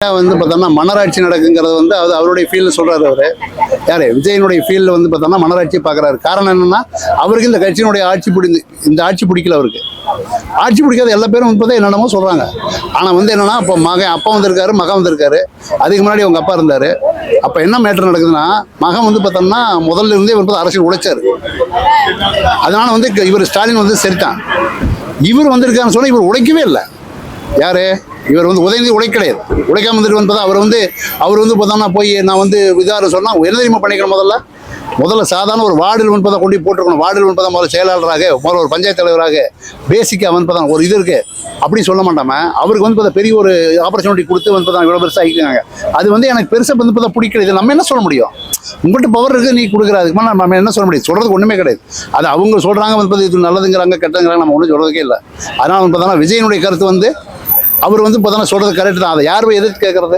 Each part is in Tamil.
வந்து பார்த்தோம்னா மன்னராட்சி நடக்குங்கிறது வந்து அது அவருடைய ஃபீல்டு சொல்றாரு. அவரு யாரு விஜயனுடைய ஃபீல்டில் வந்து பார்த்தோம்னா மன்னராட்சி பார்க்குறாரு. காரணம் என்னன்னா அவருக்கு இந்த கட்சியினுடைய இந்த ஆட்சி பிடிக்கல. அவருக்கு ஆட்சி பிடிக்காத எல்லா பேரும் வந்து பார்த்தா என்னென்னமோ சொல்றாங்க. ஆனால் வந்து என்னன்னா இப்போ அப்பா வந்திருக்காரு, மகன் வந்திருக்காரு. அதுக்கு முன்னாடி அவங்க அப்பா இருந்தாரு. அப்போ என்ன மேட்டர் நடக்குதுன்னா மகன் வந்து பார்த்தோம்னா முதல்ல இருந்தே வந்து அரசியல் உழைச்சாரு. அதனால வந்து இவர் ஸ்டாலின் வந்து சரிதான். இவர் வந்திருக்காருன்னு சொன்னால் இவர் உழைக்கவே இல்லை. யாரு இவர் வந்து உதயநிதி உழைக்க கிடையாது. உழைக்காம வந்துட்டு வந்தா அவர் வந்து பார்த்தோம்னா போய் நான் வந்து இதாக சொன்னால் என்ன தெரியுமா பண்ணிக்கணும். முதல்ல சாதாரண ஒரு வார்டில் வந்து கொண்டு போட்டுருக்கணும். வார்டில் வந்து முதல்ல செயலாளராக முதல்ல ஒரு பஞ்சாயத்து தலைவராக பேசிக்காக வந்து ஒரு இது இருக்குது அப்படி சொல்ல மாட்டாமல் அவருக்கு வந்து பெரிய ஒரு ஆப்பர்ச்சுனிட்டி கொடுத்து வந்து இவ்வளோ பெருசாக ஆகிக்கிறாங்க. அது வந்து எனக்கு பெருசாக வந்து பிடிக்கல. இது நம்ம என்ன சொல்ல முடியும்? உங்கள்கிட்ட பவர் இருக்குது, நீ கொடுக்குறதுக்கு நம்ம என்ன சொல்ல முடியும்? சொல்கிறதுக்கு ஒன்றுமே கிடையாது. அது அவங்க சொல்கிறாங்க வந்து இது நல்லதுங்கிறாங்க கெட்டதுங்கிறாங்க, நம்ம ஒன்றும் சொல்கிறதுக்கே இல்லை. அதனால் வந்து பார்த்தோன்னா விஜயனுடைய கருத்து வந்து அவர் வந்து பார்த்தோன்னா சொல்கிறது கரெக்டு தான். அதை யாரும் எதிர்த்து கேட்குறது?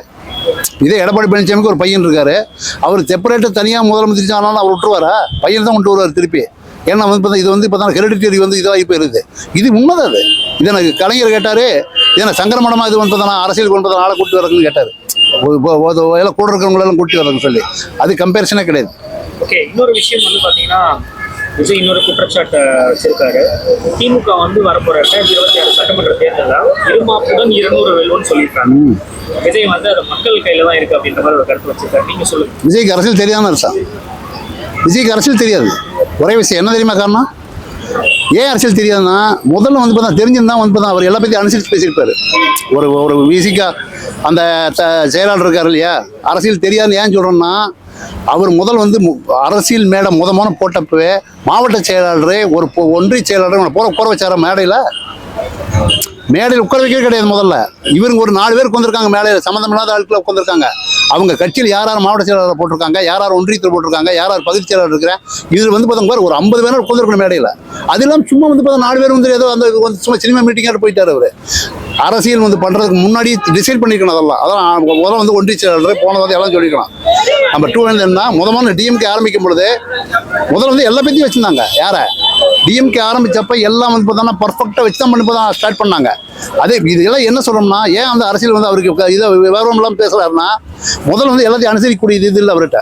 இதே எடப்பாடி பழனிசாமிக்கு ஒரு பையன் இருக்காரு. அவர் செப்பரேட்டு தனியாக முதலமைச்சர் ஆனாலும் அவர் விட்டுருவாரா? பையன் தான் விட்டு வருவார் திருப்பி. ஏன்னா வந்து பார்த்தா இது வந்து பார்த்தா ஹெரிடிட்டரி வந்து இதாக இப்போ இருக்குது. இது உண்மைதான். அது இது எனக்கு கலைஞர் கேட்டார். ஏன்னா சங்கரமடமாக இது வந்து பார்த்தா அரசியல் கொண்டு ஆளை கூட்டி வரக்குன்னு கேட்டார். எல்லாம் கூட இருக்கிறவங்களெல்லாம் கூட்டி வரக்குன்னு சொல்லி அது கம்பேரிசனே கிடையாது. ஓகே, இன்னொரு விஷயம் வந்து பார்த்தீங்கன்னா விஜய் இன்னொரு குற்றச்சாட்டை வச்சிருக்காரு. திமுக வந்து வரப்போற 2026 சட்டமன்ற தேர்தலில் இருமாப்புடன் 200 வெல்லுன்னு சொல்லியிருக்காங்க. விஜய் வந்து அது மக்கள் கையில தான் இருக்கு அப்படின்ற மாதிரி ஒரு கருத்து வச்சிருக்காரு. நீங்க சொல்லுங்க. விஜய்க்கு அரசியல் தெரியாம இருக்கா? விஜய்க்கு அரசியல் தெரியாது. ஒரே விஷயம் என்ன தெரியுமா காரணம்? ஏன் அரசியல் தெரியாதுன்னா முதல்ல வந்து பார்த்தா தெரிஞ்சிருந்தா வந்து பார்த்தா அவர் எல்லா பற்றியும் அனுசரித்து பேசியிருப்பாரு. ஒரு விசிகா அந்த செயலாளர் இருக்காரு இல்லையா, அரசியல் தெரியாதுன்னு ஏன் சொல்கிறோன்னா அவர் முதல் வந்து அரசியல் மேடை முதமான போட்டப்பவே மாவட்ட செயலாளர் ஒரு ஒன்றிய செயலாளர் போற வச்சார மேடையில் உட்கார வைக்கவே கிடையாது. முதல்ல இவருங்க ஒரு 4 பேர் உட்காந்துருக்காங்க. மேடையில் சம்மந்தமில்லாத ஆட்களை உட்காந்துருக்காங்க. அவங்க கட்சியில் யார் மாவட்ட செயலாளர் போட்டிருக்காங்க, யார் ஒன்றியத்தில் போட்டிருக்காங்க, யார் பகுதி செயலாளர் இருக்கிறேன். இதில் வந்து பார்த்தா ஒரு 50 பேர் உட்காந்துருக்கணும் மேடையில். அது இல்லாமல் சும்மா வந்து பார்த்தா 4 பேர் வந்து ஏதோ அந்த சும்மா சினிமா மீட்டிங்காக போயிட்டார். அவர் அரசியல் வந்து பண்ணுறதுக்கு முன்னாடி டிசைட் பண்ணிக்கணும். அதெல்லாம் முதல்ல வந்து ஒன்றிய செயலாளர் போனதை எல்லாம் சொல்லிக்கலாம். நம்ம 2 என்ன முதல்ல டிஎம்கே ஆரம்பிக்கும் பொழுது முதல்ல வந்து எல்லா பற்றியும் வச்சுருந்தாங்க. யாரை டிஎம்கே ஆரம்பித்தப்ப எல்லாம் வந்து பார்த்தோம்னா பர்ஃபெக்டாக வச்சு தான் பண்ணி தான் ஸ்டார்ட் பண்ணாங்க. அதே இதெல்லாம் என்ன சொல்கிறோம்னா ஏன் அந்த அரசியல் வந்து அவருக்கு இதை விவரம்லாம் பேசுகிறாருன்னா முதல்ல வந்து எல்லாத்தையும் அனுசரிக்கக்கூடிய இது இல்லை அவர்கிட்ட.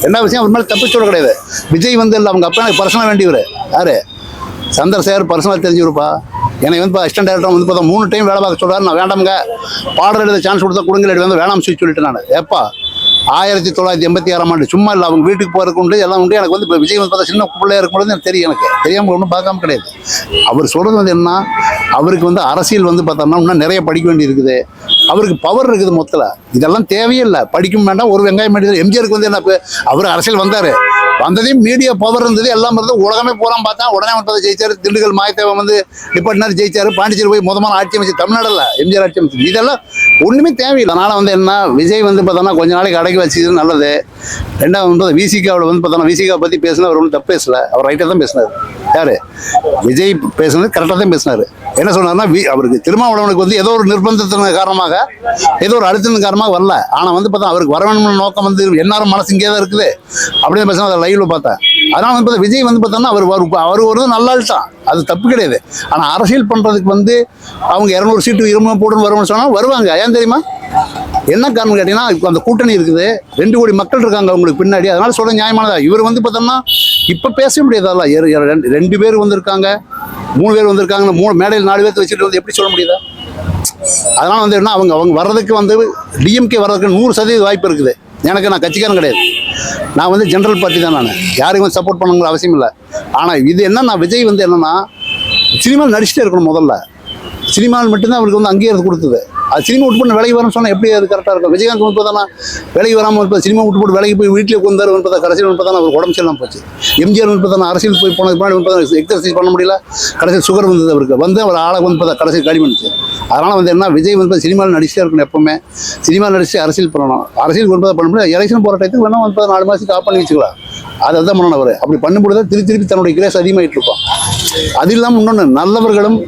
என்ன விஷயம், அவர் மேலே தப்பு சொல்ல கிடையாது. விஜய் வந்து இல்லை அவங்க அப்பா எனக்கு பர்சனலாக வேண்டியவர். யார் சந்திரசேகர் பர்சனலாக தெரிஞ்சுருப்பா. எனக்கு வந்து அசிஸ்டன்ட் டேரக்டர் வந்து பார்த்தா 3 டைம் வேலை பார்க்க சொல்கிறாரு. நான் வேண்டாமுங்க, பாடல் எழுத சான்ஸ் கொடுத்தா கொடுங்க, வந்து வேணாம் சொல்லிட்டு நான் எப்பா 1986ஆம் ஆண்டு சும்மா இல்லை அவங்க வீட்டுக்கு போகிறதுக்கு உண்டு எல்லாம் உண்டு. எனக்கு வந்து இப்போ விஜய் வந்து பார்த்தா சின்ன பிள்ளையா இருக்கும்போது எனக்கு தெரியும். எனக்கு தெரியாமல் ஒன்றும் பார்க்காம கிடையாது. அவர் சொல்கிறது வந்து என்ன, அவருக்கு வந்து அரசியல் வந்து பார்த்தோம்னா இன்னும் நிறைய படிக்க வேண்டி இருக்குது. அவருக்கு பவர் இருக்குது. மொத்தத்தில் இதெல்லாம் தேவையே இல்லை. படிக்கும் வேண்டாம், ஒரு வெங்காயம் வேண்டியது. எம்ஜிஆருக்கு வந்து என்ன, அவர் அரசியல் வந்தார், வந்ததையும் மீடியா பவர் இருந்தது, எல்லாம் இருந்தது. உலகமே போகிறான் பார்த்தா உடனே வந்து ஜெயிச்சார். திண்டுக்கல் மாயத்தேவன் வந்து டிபார்ட்னர் ஜெயிச்சார். பாண்டிச்சேரி போய் முதமான ஆட்சி அமைச்சு தமிழ்நாடுல எம்ஜிஆர் ஆட்சி அமைச்சு. இதெல்லாம் ஒன்றுமே தேவையில்லை. அதனால் வந்து என்ன விஜய் வந்து பார்த்தோன்னா கொஞ்ச நாளைக்கு அடக்கி வச்சுக்கிறது நல்லது. ரெண்டாவது வந்து விசிகாவில் வந்து பார்த்தோன்னா விசிகா பற்றி பேசினா அவர் ஒன்றும் தப்பு பேசலை. அவர் ரைட்டாக தான் பேசினார். யார் விஜய் பேசுனது கரெக்டாக தான் பேசினார். என்ன சொன்னார்னா அவருக்கு திருமாவளவனுக்கு வந்து ஏதோ ஒரு நிர்பந்தத்தின் காரணமாக ஏதோ ஒரு அழுத்தத்தின் காரணமாக வரல. ஆனால் வந்து பார்த்தா அவருக்கு வர வேணும்னு நோக்கம் வந்து எல்லாரும் மனசு இங்கே தான் இருக்குது அப்படின்னு பேசினா அதை லைவ்ல பார்த்தேன். அதனால் வந்து பார்த்தா விஜய் வந்து பார்த்தோன்னா அவர் ஒரு நல்ல ஆள் தான், அது தப்பு கிடையாது. ஆனால் அரசியல் பண்ணுறதுக்கு வந்து அவங்க 200 சீட்டு 200 போட்டுன்னு வருவோம்னு சொன்னால் வருவாங்க. ஏன் தெரியுமா? என்ன காரணம் கேட்டீங்கன்னா இப்போ அந்த கூட்டணி இருக்குது, 2 கோடி மக்கள் இருக்காங்க அவங்களுக்கு பின்னாடி. அதனால சொல்ல நியாயமானதா. இவர் வந்து பார்த்தோம்னா இப்போ பேச முடியாதல்ல. 2 பேர் வந்திருக்காங்க, 3 பேர் வந்திருக்காங்க. 3 மேடையில் 4 பேர்த்து வச்சுட்டு வந்து எப்படி சொல்ல முடியுதா? அதனால் வந்து என்ன அவங்க வர்றதுக்கு வந்து டிஎம்கே வர்றதுக்கு 100% வாய்ப்பு இருக்குது. எனக்கு நான் கட்சிக்காரன் கிடையாது. நான் வந்து ஜென்ரல் பார்ட்டி தான். நான் யாரையும் வந்து சப்போர்ட் பண்ணுங்கிற அவசியம் இல்லை. ஆனால் இது என்னன்னா விஜய் வந்து என்னன்னா சினிமாவில் நடிச்சுட்டே இருக்கணும். முதல்ல சினிமாவில் மட்டும்தான் அவருக்கு வந்து அங்கீகாரம் கொடுத்தது. அது சினிமா விட்டு போட்டு வேலைக்கு வரணும்னு சொன்னால் எப்படி அது கரெக்டாக இருக்கும்? விஜயகாந்த் வந்து பார்த்தா வேலைக்கு வராமல் இப்போ சினிமா விட்டு போட்டு வேலைக்கு போய் வீட்டில் உட்காந்தார் வந்து பார்த்தா கடைசியில் வந்து பார்த்தா அவர் உடம்பு சரியில்லாமல் போச்சு. எம்ஜிஆர் வந்து பார்த்தா அரசியல் போய் போனதுக்கு முன்னாடி வந்து பார்த்தா எக்ஸசைஸ் பண்ண முடியல. கடைசியில் சுகர் வந்தது அவருக்கு. வந்து அவர் ஆளை வந்து பார்த்தா கடைசியில் காலி பண்ணிச்சு. அதனால் வந்து என்ன விஜய் வந்து சினிமாவில் நடிச்சுட்டே இருக்கணும். எப்பவுமே சினிமாவில் நடிச்சு அரசியல் பண்ணணும். அரசியல் கொண்டு பண்ண முடியாது. எலெக்ஷன் போகிற டைத்துக்கு வேணால் வந்து 4 மாதத்துக்கு ஆஃப் பண்ணி வச்சுக்கலாம். அதை தான் பண்ணணும். அவர் அப்படி பண்ணும்போது தான் திருப்பி தன்னுடைய கிரேஸ் அதிகமாகிட்டு இருக்கும். அது இல்லாமல் இன்னொன்று நல்லவர்களும்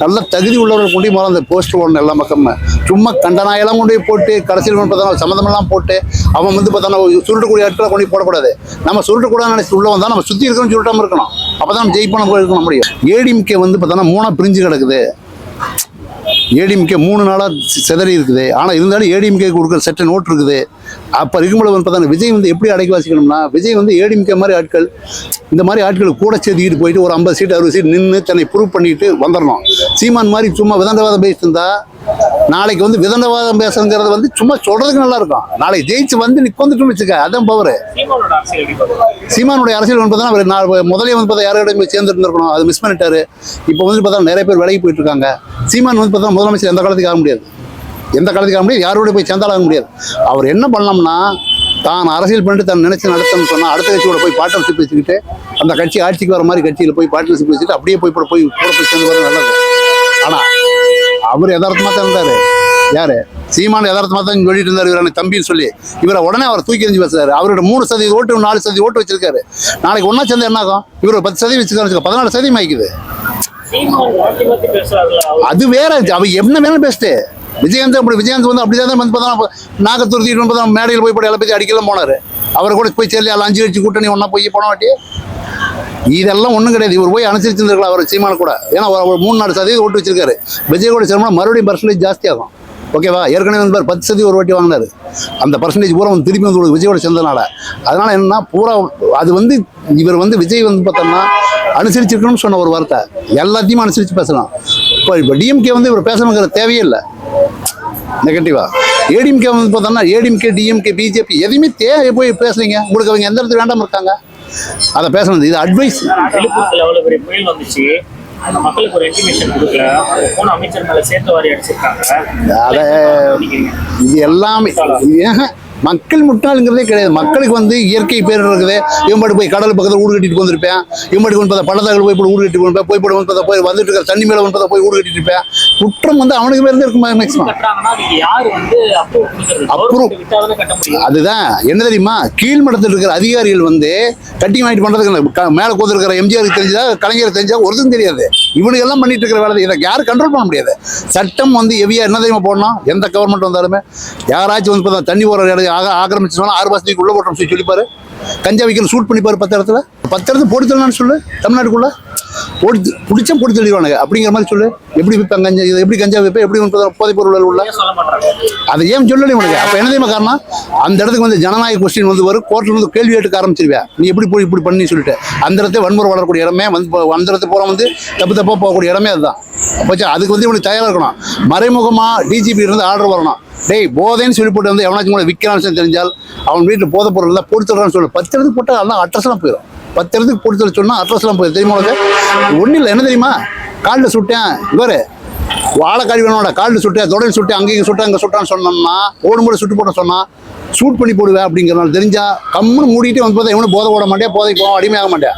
நல்ல தகுதி உள்ளவர்கள் கொண்டு போகிற அந்த போஸ்டர் போடணும். எல்லா பக்கமும் சும்மா கண்டனாயெல்லாம் கொண்டு போய் போட்டு கடைசியில் பார்த்தா சம்மந்தமெல்லாம் போட்டு அவன் வந்து பார்த்தா சுருட்டக்கூடிய இடத்துல கொண்டு போடக்கூடாது. நம்ம சுருட்டக்கூடாதுன்னு நினைச்சு உள்ள வந்தால் நம்ம சுற்றி இருக்கிறோம் சுருட்டாமல் இருக்கணும். அப்போ தான் நம்ம ஜெயிப்போம் இருக்க முடியும். ஏடிஎம்கே வந்து பார்த்தோன்னா 3 பிரிஞ்சு கிடக்குது. ஏடிஎம்கே 3 நாளாக சிதறி இருக்குது. ஆனால் இருந்தாலும் ஏடிஎம்கே கொடுக்குற செட்ட நோட் இருக்குது. அப்போ இருக்கும்போது வந்து பார்த்தா விஜய் வந்து எப்படி அடக்கி வாசிக்கணும்னா, விஜய் வந்து ஏடிஎம்கே மாதிரி ஆட்கள், இந்த மாதிரி ஆட்கள் கூட சேர்த்துக்கிட்டு போயிட்டு ஒரு 50 சீட் 60 சீட் நின்று தன்னை ப்ரூவ் பண்ணிட்டு வந்துடணும். சீமான் மாதிரி சும்மா விதண்டவாதம் பேசிட்டு இருந்தா நாளைக்கு வந்து விதண்டவாதம் பேசுங்கிறது வந்து சும்மா சொல்றதுக்கு நல்லா இருக்கும். நாளைக்கு ஜெயிச்சு வந்து நிற்கொந்துட்டு வச்சுக்க, அதான் பவர். சீமானோட அரசியல் எப்படி பார்க்கணும்? சீமானுடைய அரசியல் வந்து பார்த்தா அவர் முதலே வந்து பார்த்தா யாரோட போய் சேர்ந்துட்டு இருந்திருக்கணும், அது மிஸ் பண்ணிட்டாரு. இப்போ வந்து பார்த்தா நிறைய பேர் விலகி போயிட்டு இருக்காங்க. சீமான் வந்து பார்த்தா முதலமைச்சர் எந்த காலத்துக்கு ஆக முடியாது, எந்த காலத்துக்கு ஆக முடியாது, யாரோட போய் சேர்ந்தாலும் ஆக முடியாது. அவர் என்ன பண்ணலாம்னா, தான் அரசியல் பண்ணிட்டு தான் நினைச்சு நடத்தணும்னு சொன்னால் அடுத்த கட்சியோட போய் பார்ட்னர்ஷிப் வச்சுக்கிட்டு அந்த கட்சி ஆட்சிக்கு வர மாதிரி கட்சியில் போய் பார்ட்னர்ஷிப் வச்சுட்டு அப்படியே போய் கூட போய் சேர்ந்து வர நல்லது. ஆனால் அவர் யதார்த்தமாக தான் இருந்தார். யாரு? சீமான் யதார்த்தமாக தான் சொல்லிட்டு இருந்தார் இவர் எனக்கு தம்பின்னு சொல்லி. இவரை உடனே அவர் தூக்கி எறிஞ்சு பேசுறாரு. அவரோட 3% ஓட்டு 4% ஓட்டு வச்சிருக்காரு. நாளைக்கு ஒன்றா சேர்ந்து என்ன ஆகும்? இவர் 10% வச்சுருக்காரு, 14% ஆகிக்குது. அது வேற, அவ என்ன வேணும் பெஸ்ட்டு. விஜயகாந்த் அப்படி விஜயகாந்த் வந்து அப்படிதான் வந்து பார்த்தா நாகத்துருத்திட்டு வந்து மேடையில் போய் எல்லாம் பேசி அடிக்கலாம் போனார். அவரை கூட போய் சொல்லி 5 கட்சி கூட்டணி ஒன்றா போய் போன வாட்டி இதெல்லாம் ஒன்றும் கிடையாது. இவர் போய் அனுசரிச்சிருந்துருக்கலாம் அவர் சீமான கூட. ஏன்னா அவர் 3-4% ஓட்டு வச்சிருக்காரு. விஜய் கூட சேரணும் மறுபடியும் பர்சன்டேஜ் ஜாஸ்தி ஆகும். ஓகேவா? ஏற்கனவே வந்து 10% ஒரு வாட்டி வாங்கினார். அந்த பர்சன்டேஜ் பூரா வந்து திருப்பி வந்து விஜயோட சேர்ந்தனால அதனால என்னன்னா பூரா அது வந்து இவர் வந்து விஜய் வந்து பார்த்தோம்னா அனுசரிச்சிருக்கணும்னு சொன்ன ஒரு வார்த்தை எல்லாத்தையும் அனுசரித்து பேசலாம். இப்போ டிஎம்கே வந்து இவர் பேசணுங்கிற தேவையே இல்லை. நெகட்டிவா ஏடிஎம்கே வந்து பார்த்தோம்னா ஏடிஎம்கே டிஎம்கே பிஜேபி எதுவுமே தேவை போய் பேசுறீங்க. உங்களுக்கு அவங்க எந்த இடத்துல வேண்டாமல் இருக்காங்க, அதை பேசணும். இது அட்வைஸ். புயல் வந்துச்சு, அந்த மக்களுக்கு ஒரு இன்டிமேஷன் கொடுக்கல, போன அமைச்சர் மேல சேர்த்து வாரி அடிச்சிருக்காங்க. அதை இது எல்லாமே மக்கள் முட்டாளுங்கிறதே கிடையாது. மக்களுக்கு வந்து இயற்கை பேர் இருக்குது. இவன்பாடு போய் கடல் பக்கத்தில் ஊடு கட்டிட்டு வந்திருப்பேன். இவன்பாடு வந்து பார்த்தா பள்ளத்தாக்கள் போய் ஊடு கட்டி போய் போய் வந்து பார்த்தா போய் வந்துட்டு இருக்கிற தண்ணி மேலே வந்து பார்த்தா போய் ஊடு கட்டிட்டு இருப்பேன். குற்றம் வந்து அவனுக்கு பேர் இருக்குமா மேக்ஸிமம். அதுதான் என்ன தெரியுமா, கீழ்மட்டத்தில் இருக்கிற அதிகாரிகள் வந்து கட்டி வாங்கிட்டு பண்றதுக்கு மேலே கோத்துருக்கிற எம்ஜிஆருக்கு தெரிஞ்சதா கலைஞருக்கு தெரிஞ்சா ஒருத்தரும் தெரியாது. இவனுக்கு எல்லாம் பண்ணிட்டு இருக்கிற வேலை இதை யாரும் கண்ட்ரோல் பண்ண முடியாது. சட்டம் வந்து எவியா என்ன தெரியுமா போடணும், எந்த கவர்மெண்ட் வந்தாலுமே யாராச்சும் வந்து பார்த்தா தண்ணி போகிற ஆக்கிரமிச்சு சொன்னா 6 மாசத்துக்கு உள்ள போட்டோம் சொல்லிப்பாரு. கஞ்சா வைக்கணும் சூட் பண்ணிப்பாரு. 10 இடத்துல போட்டு தரலான்னு சொல்லு. தமிழ்நாட்டுக்குள்ள போட்டு பிடிச்சா போட்டு தள்ளிடுவானுங்க அப்படிங்கிற மாதிரி சொல்லு. எப்படி விற்பாங்க கஞ்சா, இதை எப்படி கஞ்சா வைப்பேன், எப்படி போதைப் பொருள் உள்ள அதை ஏன் சொல்லலை உனக்கு? அப்போ என்ன தெரியுமா காரணம், அந்த இடத்துக்கு வந்து ஜனநாயக கொஸ்டின் வந்து வரும். கோர்ட்டில் வந்து கேள்வி கேட்டுக்க ஆரம்பிச்சிருவேன். நீ எப்படி போய் இப்படி பண்ணி சொல்லிட்டு அந்த இடத்துல வன்முறை வளரக்கூடிய இடமே வந்து அந்த இடத்துல போகிற வந்து தப்பாக போகக்கூடிய இடமே அதுதான். அப்போச்சா அதுக்கு வந்து இவனுக்கு தயாராக இருக்கணும். மறைமுகமாக டிஜிபி இருந்து ஆர்டர் வரணும். டேய் போதைன்னு சொல்லி போட்டு வந்து எவனாச்சும் கூட விற்கிறான்னு தெரிஞ்சால் அவன் வீட்டில் போதை பொருள் தான் போட்டு தர்றான்னு சொல்லு. 10 இடத்துக்கு போட்டால் அதெல்லாம் அட்ரஸ்லாம் போயிடும். 10 இடத்துக்கு போட்டு தர சொன்னால் அட்ரஸ்லாம் போயிடும். தெரியுமா உனக்கு? ஒன்றும் இல்லை. என்ன தெரியுமா, காலில் சுட்டேன் இவர் வாழைக்காடி வேணும்டா, காலில் சுட்டேன் தொடர்ந்து சுட்டேன் அங்கேயும் சுட்டேன் அங்கே சுட்டான்னு சொன்னோம்னா ஓடும்போது சுட்டு போட சொன்னால் ஷூட் பண்ணி போடுவேன் அப்படிங்கிறனால தெரிஞ்சா கம்முன்னு மூடிட்டு வந்து பார்த்தா இவனு போதை போட மாட்டேன், போதைக்கு போக அடிமையாக மாட்டேன்.